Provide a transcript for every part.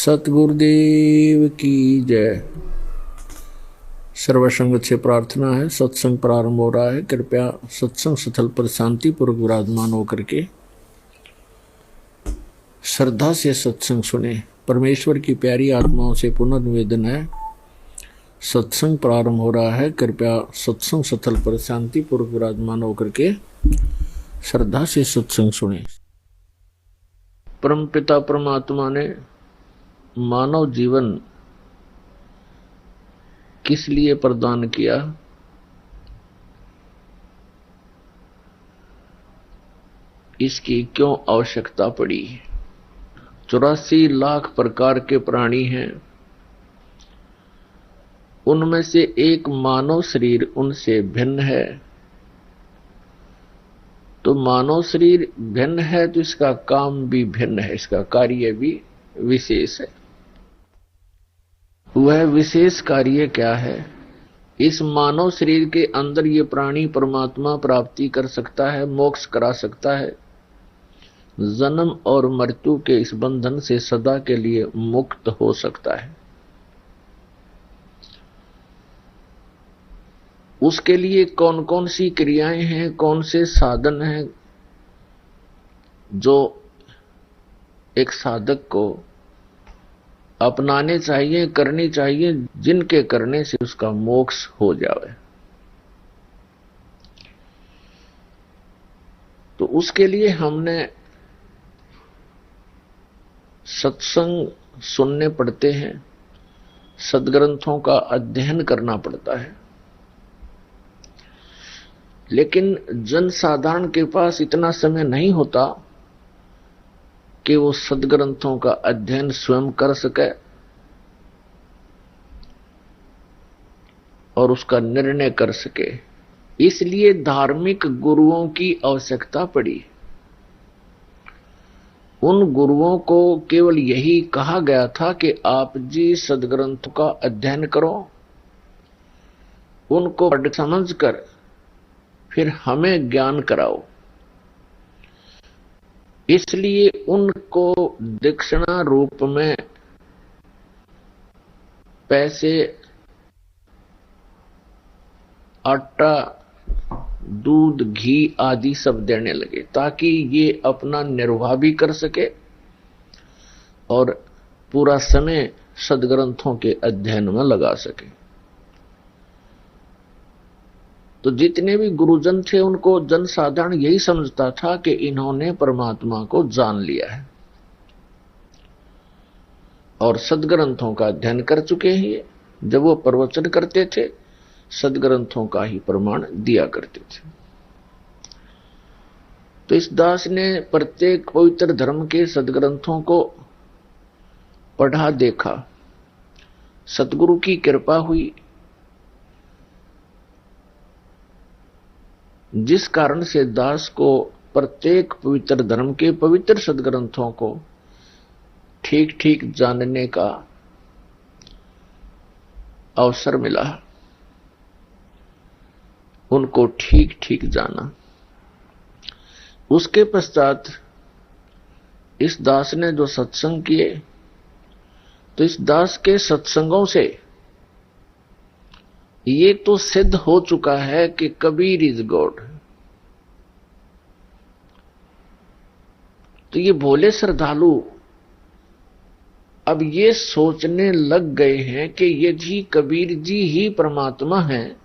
सतगुरुदेव की जय। सर्वसंग से प्रार्थना है। सत्संग प्रारंभ हो रहा है। कृपया सत्संग स्थल पर शांतिपूर्वक विराजमान होकर के श्रद्धा से सत्संग सुने। परमेश्वर की प्यारी आत्माओं से पुनर्निवेदन है, सत्संग प्रारंभ हो रहा है। कृपया सत्संग स्थल पर शांतिपूर्वक विराजमान होकर के श्रद्धा से सत्संग सुने। परमपिता परमात्मा ने मानव जीवन किस लिए प्रदान किया, इसकी क्यों आवश्यकता पड़ी। 84 लाख प्रकार के प्राणी हैं, उनमें से एक मानव शरीर उनसे भिन्न है। तो मानव शरीर भिन्न है तो इसका काम भी भिन्न है, इसका कार्य भी विशेष है। वह विशेष कार्य क्या है? इस मानव शरीर के अंदर ये प्राणी परमात्मा प्राप्ति कर सकता है, मोक्ष करा सकता है, जन्म और मृत्यु के इस बंधन से सदा के लिए मुक्त हो सकता है। उसके लिए कौन कौन सी क्रियाएं हैं, कौन से साधन हैं जो एक साधक को अपनाने चाहिए, करनी चाहिए, जिनके करने से उसका मोक्ष हो जाए। तो उसके लिए हमने सत्संग सुनने पड़ते हैं, सदग्रंथों का अध्ययन करना पड़ता है। लेकिन जनसाधारण के पास इतना समय नहीं होता कि वो सदग्रंथों का अध्ययन स्वयं कर सके और उसका निर्णय कर सके। इसलिए धार्मिक गुरुओं की आवश्यकता पड़ी। उन गुरुओं को केवल यही कहा गया था कि आप जी सदग्रंथ का अध्ययन करो, उनको पढ़ समझ कर फिर हमें ज्ञान कराओ। इसलिए उनको दक्षिणा रूप में पैसे, आटा, दूध, घी आदि सब देने लगे ताकि ये अपना निर्वाह भी कर सके और पूरा समय सदग्रंथों के अध्ययन में लगा सके। तो जितने भी गुरुजन थे उनको जनसाधारण यही समझता था कि इन्होंने परमात्मा को जान लिया है और सदग्रंथों का अध्ययन कर चुके हैं। जब वो प्रवचन करते थे सदग्रंथों का ही प्रमाण दिया करते थे। तो इस दास ने प्रत्येक पवित्र धर्म के सदग्रंथों को पढ़ा, देखा। सतगुरु की कृपा हुई, जिस कारण से दास को प्रत्येक पवित्र धर्म के पवित्र सदग्रंथों को ठीक ठीक जानने का अवसर मिला। उनको ठीक ठीक जाना। उसके पश्चात इस दास ने जो सत्संग किए, तो इस दास के सत्संगों से ये तो सिद्ध हो चुका है कि कबीर इज गॉड। तो ये भोले श्रद्धालु अब ये सोचने लग गए हैं कि ये जी कबीर जी ही परमात्मा हैं,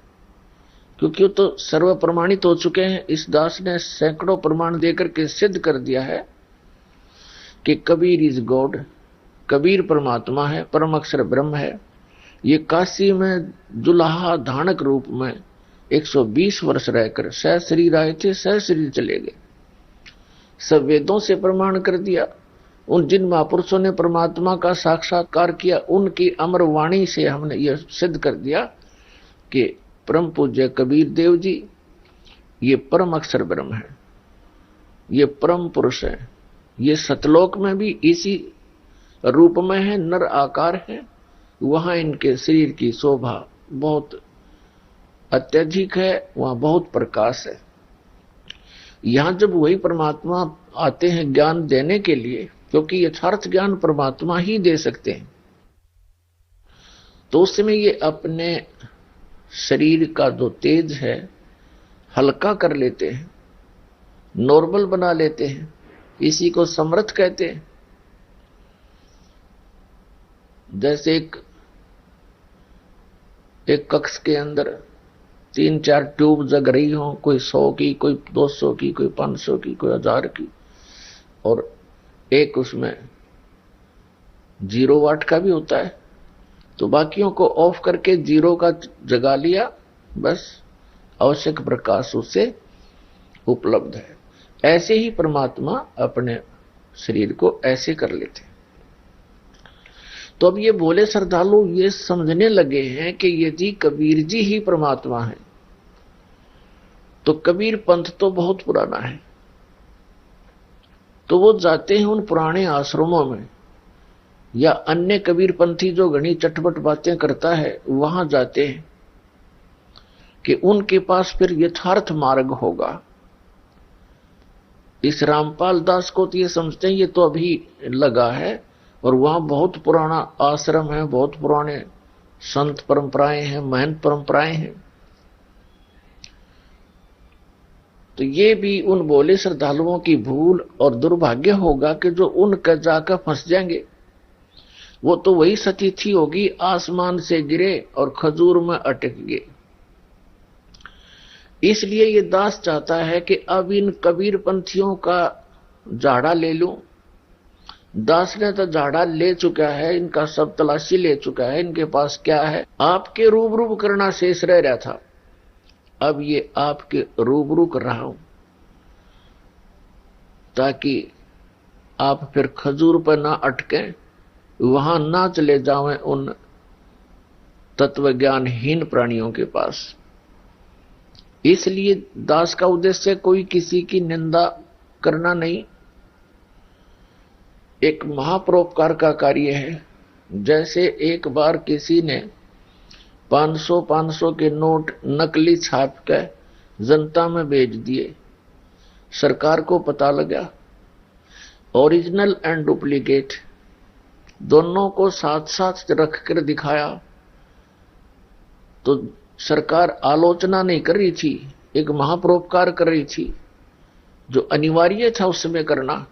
क्योंकि वो तो सर्व प्रमाणित हो चुके हैं। इस दास ने सैकड़ों प्रमाण देकर के सिद्ध कर दिया है कि कबीर इज गॉड, कबीर परमात्मा है, परम अक्षर ब्रह्म है। ये काशी में जुलाहा धानक रूप में 120 वर्ष रहकर सह शरीर आए थे, सह शरीर चले गए। सब वेदों से प्रमाण कर दिया। उन जिन महापुरुषों ने परमात्मा का साक्षात्कार किया, उनकी अमर वाणी से हमने यह सिद्ध कर दिया कि परम पूज्य कबीर देव जी ये परम अक्षर ब्रह्म है, ये परम पुरुष है, ये सतलोक में भी इसी रूप में है, नर आकार है। वहां इनके शरीर की शोभा बहुत अत्यधिक है, वहां बहुत प्रकाश है। यहां जब वही परमात्मा आते हैं ज्ञान देने के लिए, क्योंकि यथार्थ ज्ञान परमात्मा ही दे सकते हैं। तो उस समय ये अपने शरीर का जो तेज है हल्का कर लेते हैं, नॉर्मल बना लेते हैं। इसी को समर्थ कहते हैं। जैसे एक कक्ष के अंदर 3-4 ट्यूब जग रही हो, कोई 100 की, कोई 200 की, कोई 500 की, कोई 1000 की, और एक उसमें 0 वाट का भी होता है, तो बाकियों को ऑफ करके 0 का जगा लिया, बस आवश्यक प्रकाश उससे उपलब्ध है। ऐसे ही परमात्मा अपने शरीर को ऐसे कर लेते हैं। तो अब ये भोले श्रद्धालु ये समझने लगे हैं कि यदि कबीर जी ही परमात्मा है तो कबीर पंथ तो बहुत पुराना है। तो वो जाते हैं उन पुराने आश्रमों में, या अन्य कबीर पंथी जो घनी चटपट बातें करता है वहां जाते हैं कि उनके पास फिर यथार्थ मार्ग होगा। इस रामपाल दास को तो ये समझते हैं ये तो अभी लगा है, और वहां बहुत पुराना आश्रम है, बहुत पुराने संत परंपराएं हैं, महंत परंपराएं हैं। तो ये भी उन भोले श्रद्धालुओं की भूल और दुर्भाग्य होगा कि जो उनका जाकर फंस जाएंगे। वो तो वही सतिथि होगी, आसमान से गिरे और खजूर में अटक गए। इसलिए ये दास चाहता है कि अब इन कबीर पंथियों का झाड़ा ले लूं। दास ने तो झाड़ा ले चुका है, इनका सब तलाशी ले चुका है, इनके पास क्या है, आपके रूबरू करना शेष रह रहा था। अब ये आपके रूबरू कर रहा हूं ताकि आप फिर खजूर पर ना अटके, वहां ना चले जावें उन तत्वज्ञानहीन प्राणियों के पास। इसलिए दास का उद्देश्य कोई किसी की निंदा करना नहीं, एक महापरोपकार का कार्य है। जैसे एक बार किसी ने 500 के नोट नकली छाप कर जनता में भेज दिए, सरकार को पता लगा, ओरिजिनल एंड डुप्लीकेट दोनों को साथ साथ रखकर दिखाया, तो सरकार आलोचना नहीं कर रही थी, एक महापरोपकार कर रही थी जो अनिवार्य था उस समय करना।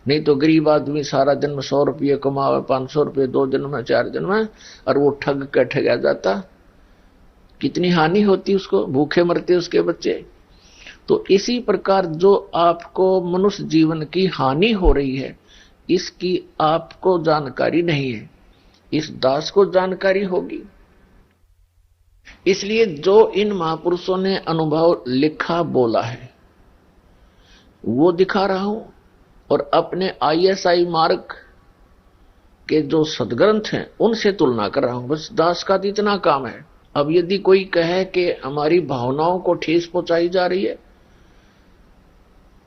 नहीं तो गरीब आदमी सारा दिन में 100 रुपये कमावे, 500 रुपये 2 दिन में 4 दिन में, और वो ठग के ठगा जाता, कितनी हानि होती उसको, भूखे मरते उसके बच्चे। तो इसी प्रकार जो आपको मनुष्य जीवन की हानि हो रही है इसकी आपको जानकारी नहीं है, इस दास को जानकारी होगी। इसलिए जो इन महापुरुषों ने अनुभव लिखा बोला है वो दिखा रहा हूं, और अपने ISI मार्ग के जो सदग्रंथ हैं उनसे तुलना कर रहा हूं। बस दास का तो इतना काम है। अब यदि कोई कहे कि हमारी भावनाओं को ठेस पहुंचाई जा रही है,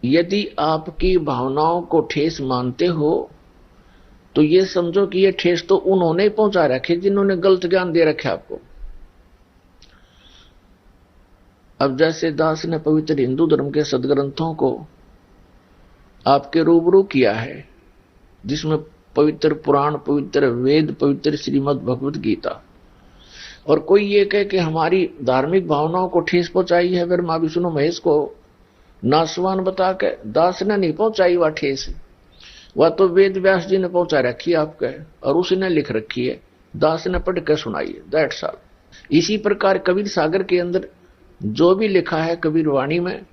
यदि आपकी भावनाओं को ठेस मानते हो तो ये समझो कि ये ठेस तो उन्होंने पहुंचा रखे जिन्होंने गलत ज्ञान दे रखे आपको। अब जैसे दास ने पवित्र हिंदू धर्म के सदग्रंथों को आपके रूबरू किया है, जिसमें पवित्र पुराण, पवित्र वेद, पवित्र श्रीमद् भगवत गीता, और कोई ये कहे कि हमारी धार्मिक भावनाओं को ठेस पहुंचाई है फिर मां विष्णु महेश को नासवान बता के, दास ने नहीं पहुंचाई वह ठेस, वह तो वेद व्यास जी ने पहुंचा रखी है आपके, और उसी ने लिख रखी है, दास ने पढ़ के सुनाई है, दैट्स ऑल। इसी प्रकार कबीर सागर के अंदर जो भी लिखा है कबीर वाणी में,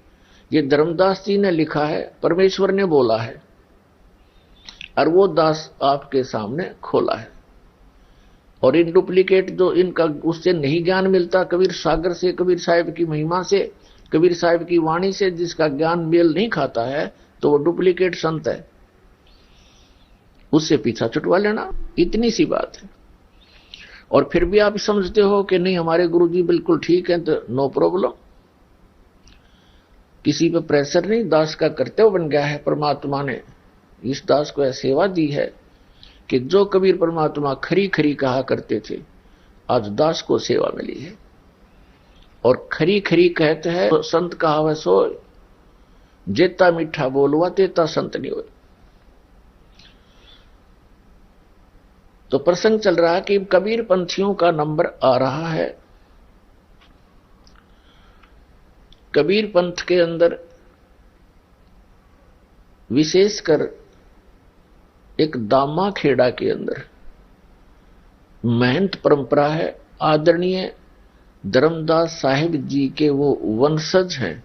ये धर्मदास जी ने लिखा है, परमेश्वर ने बोला है, और वो दास आपके सामने खोला है। और इन डुप्लीकेट जो इनका उससे नहीं ज्ञान मिलता, कबीर सागर से, कबीर साहिब की महिमा से, कबीर साहिब की वाणी से जिसका ज्ञान मेल नहीं खाता है तो वो डुप्लीकेट संत है, उससे पीछा छुटवा लेना, इतनी सी बात है। और फिर भी आप समझते हो कि नहीं हमारे गुरुजी बिल्कुल ठीक है, तो नो प्रॉब्लम, किसी पे प्रेशर नहीं, दास का कर्तव्य बन गया है। परमात्मा ने इस दास को ऐसी सेवा दी है कि जो कबीर परमात्मा खरी खरी कहा करते थे आज दास को सेवा मिली है। और खरी खरी कहते हैं तो संत कहावत सो, जेता मीठा बोलवा तेता संत नहीं हुए। तो प्रसंग चल रहा है कि कबीर पंथियों का नंबर आ रहा है। कबीर पंथ के अंदर विशेषकर एक दामा खेड़ा के अंदर महंत परंपरा है। आदरणीय धर्मदास साहिब जी के वो वंशज हैं।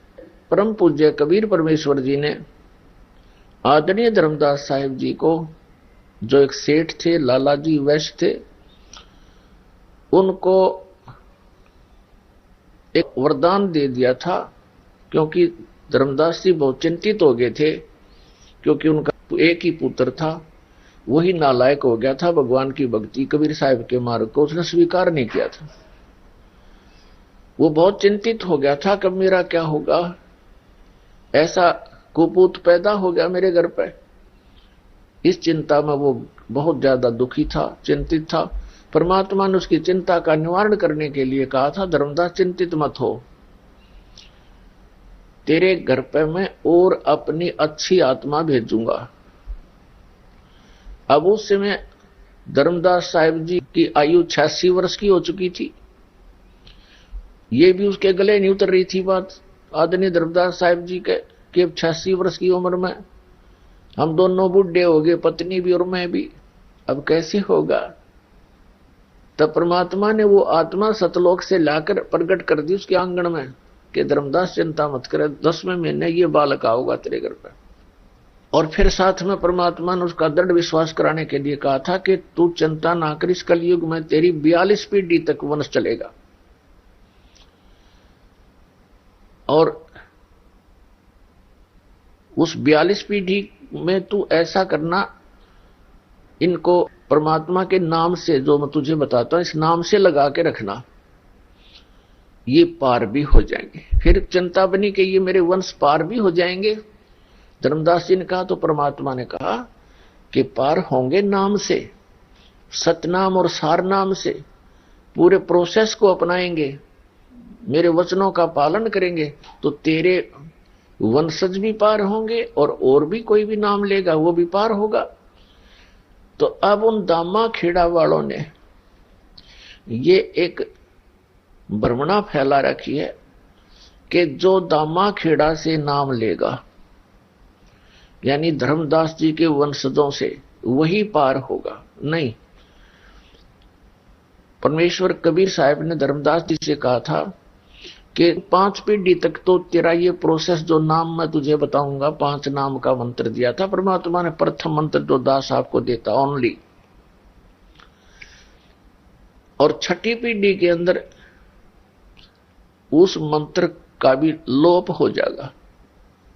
परम पूज्य कबीर परमेश्वर जी ने आदरणीय धर्मदास साहिब जी को, जो एक सेठ थे, लाला जी वैश्य थे, उनको एक वरदान दे दिया था। क्योंकि धर्मदास जी बहुत चिंतित हो गए थे, क्योंकि उनका एक ही पुत्र था, वही नालायक हो गया था। भगवान की भक्ति, कबीर साहिब के मार्ग को उसने स्वीकार नहीं किया था। वो बहुत चिंतित हो गया था, कब मेरा क्या होगा, ऐसा कुपूत पैदा हो गया मेरे घर पे। इस चिंता में वो बहुत ज्यादा दुखी था, चिंतित था। परमात्मा ने उसकी चिंता का निवारण करने के लिए कहा था, धर्मदास चिंतित मत हो, तेरे घर पे मैं और अपनी अच्छी आत्मा भेजूंगा। अब उस समय धर्मदास साहिब जी की आयु 86 वर्ष की हो चुकी थी। ये भी उसके गले नहीं उतर रही थी बात। आदरणीय धर्मदास साहिब जी के 86 वर्ष की उम्र में हम दोनों बूढ़े हो गए, पत्नी भी और मैं भी, अब कैसे होगा। तब परमात्मा ने वो आत्मा सतलोक से लाकर प्रकट कर दी उसके आंगन में कि धर्मदास चिंता मत करे, 10वें महीने ये बालक आओगा तेरे घर पर। और फिर साथ में परमात्मा ने उसका दृढ़ विश्वास कराने के लिए कहा था कि तू चिंता ना कर, इस कलयुग में तेरी 42 पीढ़ी तक वंश चलेगा। और उस 42 पीढ़ी में तू ऐसा करना, इनको परमात्मा के नाम से, जो मैं तुझे बताता हूं, इस नाम से लगा के रखना, ये पार भी हो जाएंगे। फिर चिंता बनी कि ये मेरे वंश पार भी हो जाएंगे। धर्मदास जी ने कहा तो परमात्मा ने कहा कि पार होंगे नाम से, सतनाम और सार नाम से। पूरे प्रोसेस को अपनाएंगे, मेरे वचनों का पालन करेंगे, तो तेरे वंशज भी पार होंगे और भी कोई भी नाम लेगा वो भी पार होगा। तो अब उन दामा खेड़ा वालों ने ये एक भ्रमणा फैला रखी है कि जो दामा खेड़ा से नाम लेगा, यानी धर्मदास जी के वंशजों से, वही पार होगा। नहीं, परमेश्वर कबीर साहब ने धर्मदास जी से कहा था कि 5 पीढ़ी तक तो तेरा ये प्रोसेस, जो नाम मैं तुझे बताऊंगा, 5 नाम का मंत्र दिया था परमात्मा ने। प्रथम मंत्र जो दास आपको देता ओनली, और 6ठी पीढ़ी के अंदर उस मंत्र का भी लोप हो जाएगा।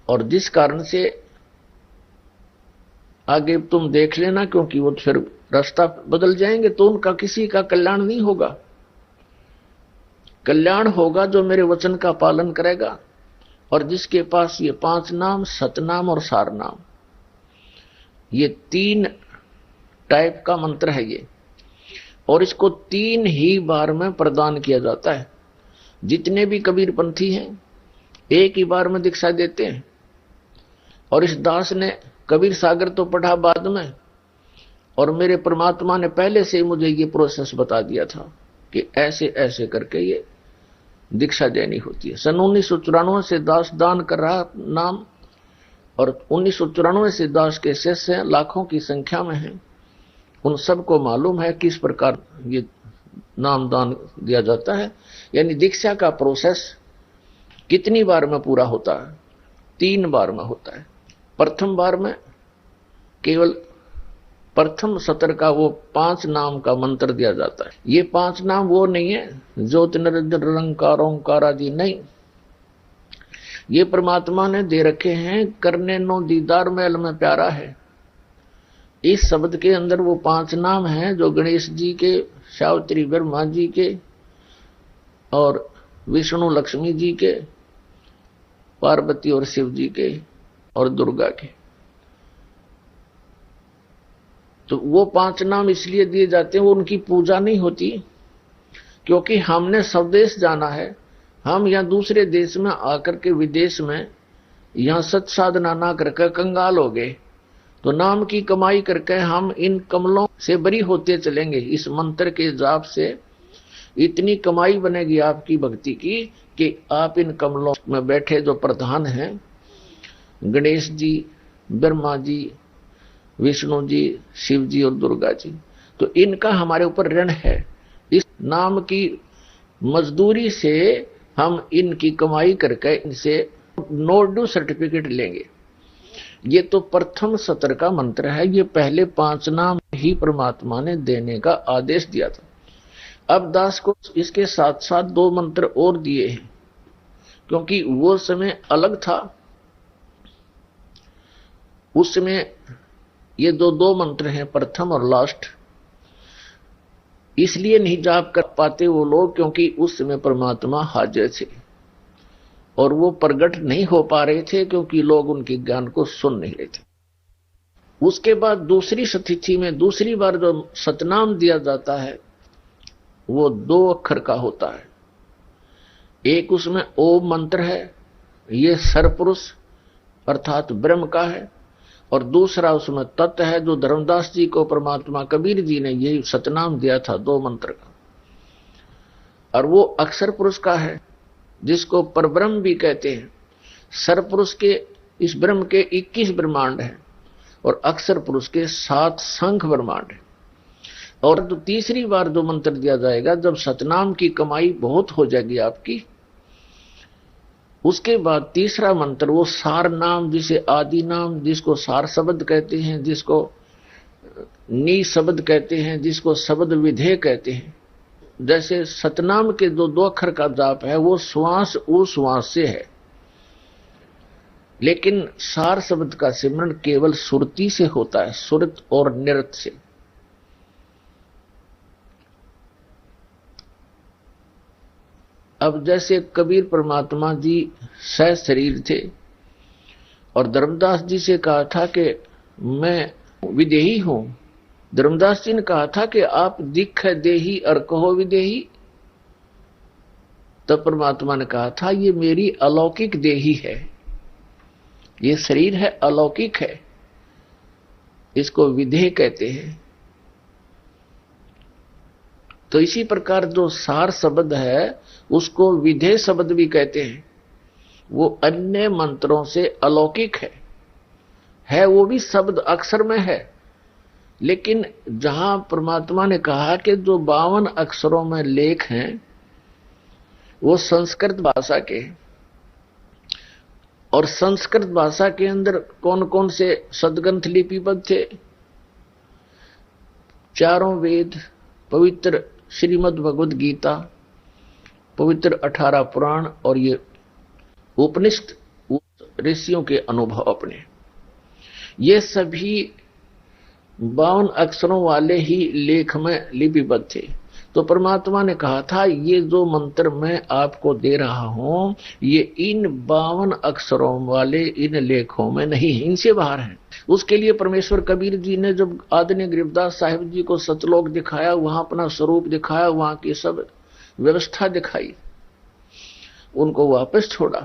और जिस कारण से आगे तुम देख लेना, क्योंकि वो फिर रास्ता बदल जाएंगे, तो उनका किसी का कल्याण नहीं होगा। कल्याण होगा जो मेरे वचन का पालन करेगा और जिसके पास ये 5 नाम, सतनाम और सार नाम, ये 3 टाइप का मंत्र है ये। और इसको 3 ही बार में प्रदान किया जाता है। जितने भी कबीर पंथी हैं एक ही बार में दीक्षा देते हैं। और इस दास ने कबीर सागर तो पढ़ा बाद में, और मेरे परमात्मा ने पहले से ही मुझे ये प्रोसेस बता दिया था कि ऐसे ऐसे करके ये दीक्षा देनी होती है। सन 1994 से दास दान कर रहा नाम, और 1994 से दास के शिष्य लाखों की संख्या में हैं। उन सबको मालूम है किस प्रकार ये नाम दान दिया जाता है। यानी दीक्षा का प्रोसेस कितनी बार में पूरा होता है? 3 बार में होता है। प्रथम बार में केवल प्रथम सत्र का वो 5 नाम का मंत्र दिया जाता है। ये 5 नाम वो नहीं है ज्योति निरंजन निरंकार ओंकार आदि, नहीं, ये परमात्मा ने दे रखे हैं। करने नो दीदार महल में प्यारा है, इस शब्द के अंदर वो 5 नाम हैं जो गणेश जी के, सावित्री ब्रह्मा जी के, और विष्णु लक्ष्मी जी के, पार्वती और शिव जी के, और दुर्गा के। तो वो 5 नाम इसलिए दिए जाते हैं, वो उनकी पूजा नहीं होती, क्योंकि हमने स्वदेश जाना है। हम यहाँ दूसरे देश में आकर के, विदेश में, यहाँ सत साधना ना करके कंगाल हो गए, तो नाम की कमाई करके हम इन कमलों से बरी होते चलेंगे। इस मंत्र के जाप से इतनी कमाई बनेगी आपकी भक्ति की कि आप इन कमलों में बैठे जो प्रधान हैं, गणेश जी, ब्रह्मा जी, विष्णु जी, शिव जी और दुर्गा जी, तो इनका हमारे ऊपर ऋण है। इस नाम की मजदूरी से हम इनकी कमाई करके इनसे नोडू सर्टिफिकेट लेंगे। ये तो प्रथम सत्र का मंत्र है। ये पहले 5 नाम ही परमात्मा ने देने का आदेश दिया था। अब दास को इसके साथ साथ 2 मंत्र और दिए हैं, क्योंकि वो समय अलग था। उस समय ये दो मंत्र हैं, प्रथम और लास्ट, इसलिए नहीं जाप कर पाते वो लोग, क्योंकि उस समय परमात्मा हाजिर थे और वो प्रकट नहीं हो पा रहे थे, क्योंकि लोग उनके ज्ञान को सुन नहीं रहे थे। उसके बाद दूसरी स्थिति में दूसरी बार जो सतनाम दिया जाता है वो 2 अक्षर का होता है। एक उसमें ओम मंत्र है, ये सरपुरुष अर्थात ब्रह्म का है, और दूसरा उसमें तत्व है जो धर्मदास जी को परमात्मा कबीर जी ने यही सतनाम दिया था 2 मंत्र का, और वो अक्षर पुरुष का है जिसको परब्रह्म भी कहते हैं। सरपुरुष के इस ब्रह्म के 21 ब्रह्मांड हैं और अक्षर पुरुष के 7 संख ब्रह्मांड हैं। और तो तीसरी बार 2 मंत्र दिया जाएगा जब सतनाम की कमाई बहुत हो जाएगी आपकी, उसके बाद तीसरा मंत्र वो सार नाम, जिसे आदि नाम, जिसको सार शब्द कहते हैं, जिसको नी शब्द कहते हैं, जिसको शब्द विधेय कहते हैं। जैसे सतनाम के जो 2 अक्षर का जाप है वो श्वास उश्वास से है, लेकिन सार शब्द का सिमरन केवल सुरती से होता है, सुरत और निरत से। अब जैसे कबीर परमात्मा जी सह शरीर थे और धर्मदास जी से कहा था कि मैं विदेही हूं, धर्मदास जी ने कहा था कि आप दिख देही और कहो विदेही, तब परमात्मा ने कहा था ये मेरी अलौकिक देही है, ये शरीर है अलौकिक है, इसको विधेय कहते हैं। तो इसी प्रकार जो सार शब्द है उसको विधेय शब्द भी कहते हैं। वो अन्य मंत्रों से अलौकिक है वो भी शब्द अक्षर में है, लेकिन जहां परमात्मा ने कहा कि जो 52 अक्षरों में लेख हैं वो संस्कृत भाषा के, और संस्कृत भाषा के अंदर कौन कौन से सदग्रंथ लिपिबद्ध थे? 4 वेद, पवित्र श्रीमद् भगवद गीता, पवित्र 18 पुराण, और ये उपनिषद ऋषियों के अनुभव अपने, ये सभी 52 अक्षरों वाले ही लेख में लिपिबद्ध थे। तो परमात्मा ने कहा था ये जो मंत्र मैं आपको दे रहा हूं ये इन 52 अक्षरों वाले इन लेखों में नहीं है, इनसे बाहर है। उसके लिए परमेश्वर कबीर जी ने जब आदरणीय गरीबदास साहिब जी को सतलोक दिखाया, वहां अपना स्वरूप दिखाया, वहां की सब व्यवस्था दिखाई, उनको वापस छोड़ा,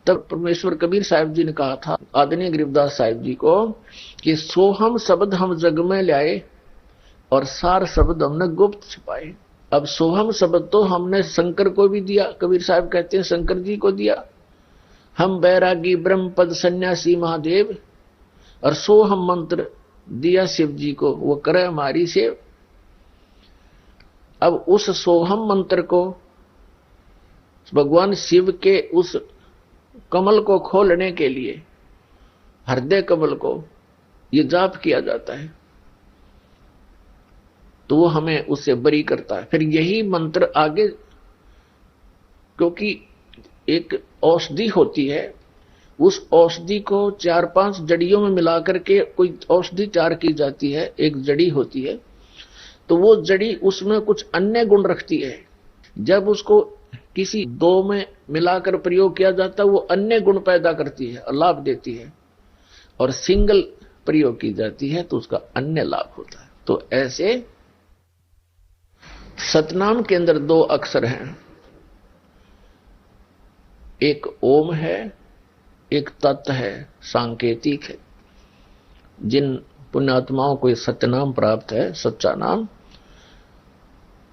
तब परमेश्वर कबीर साहिब जी ने कहा था आदरणीय गरीबदास साहिब जी को कि सोहम शब्द हम जग में लाए और सार शब्द हमने गुप्त छिपाए। अब सोहम शब्द तो हमने शंकर को भी दिया, कबीर साहब कहते हैं शंकर जी को दिया, हम बैरागी ब्रह्म पद सन्यासी महादेव, और सोहम मंत्र दिया शिव जी को, वो करे हमारी सेव। अब उस सोहम मंत्र को भगवान शिव के उस कमल को खोलने के लिए, हृदय कमल को, ये जाप किया जाता है, तो वो हमें उससे बरी करता है। फिर यही मंत्र आगे, क्योंकि एक औषधि होती है, उस औषधि को 4-5 जड़ियों में मिलाकर के कोई औषधि तैयार की जाती है, एक जड़ी होती है, तो वो जड़ी उसमें कुछ अन्य गुण रखती है। जब उसको किसी 2 में मिलाकर प्रयोग किया जाता है वो अन्य गुण पैदा करती है और लाभ देती है, और सिंगल प्रयोग की जाती है तो उसका अन्य लाभ होता है। तो ऐसे सतनाम के अंदर 2 अक्षर हैं, एक ओम है, एक तत् है, सांकेतिक है। जिन पुण्यात्माओं को सत्य नाम प्राप्त है, सच्चा नाम,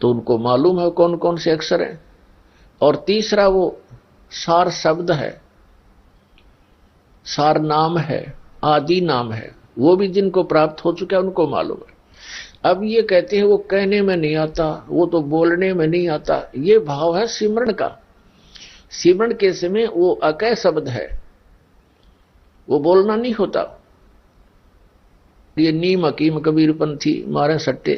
तो उनको मालूम है कौन कौन से अक्षर हैं। और तीसरा वो सार शब्द है, सार नाम है, आदि नाम है, वो भी जिनको प्राप्त हो चुका है उनको मालूम है। अब ये कहते हैं वो कहने में नहीं आता, वो तो बोलने में नहीं आता, ये भाव है सिमरण का। सिमरण के समय वो अकय शब्द है, वो बोलना नहीं होता। ये नीम हकीम कबीरपंथी मारे सट्टे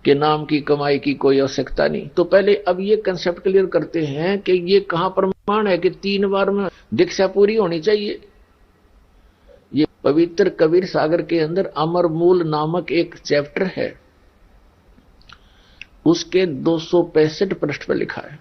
के नाम की कमाई की कोई आवश्यकता नहीं। तो पहले अब ये कंसेप्ट क्लियर करते हैं कि ये कहां प्रमाण है कि 3 बार में दीक्षा पूरी होनी चाहिए। ये पवित्र कबीर सागर के अंदर अमर मूल नामक एक चैप्टर है, उसके 265 पृष्ठ पर लिखा है।